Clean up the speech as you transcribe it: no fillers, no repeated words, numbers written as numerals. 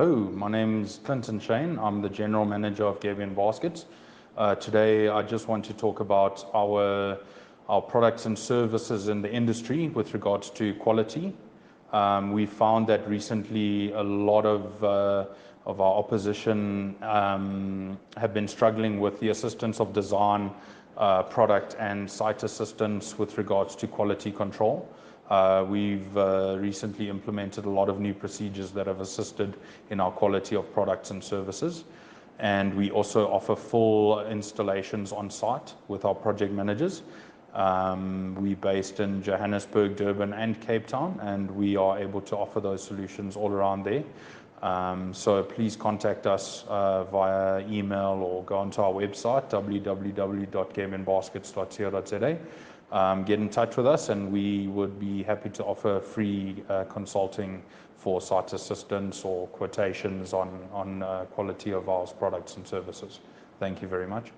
Hello, my name is Cheyne. I'm the General Manager of Gabion Baskets. Today I just want to talk about our products and services in the industry with regards to quality. We found that recently a lot of our opposition have been struggling with the assistance of design, product and site assistance with regards to quality control. We've recently implemented a lot of new procedures that have assisted in our quality of products and services. And we also offer full installations on site with our project managers. We're based in Johannesburg, Durban and Cape Town, and we are able to offer those solutions all around there. So please contact us via email or go onto our website, www.gabionbaskets.co.za. Get in touch with us and we would be happy to offer free consulting for site assistance or quotations on quality of our products and services. Thank you very much.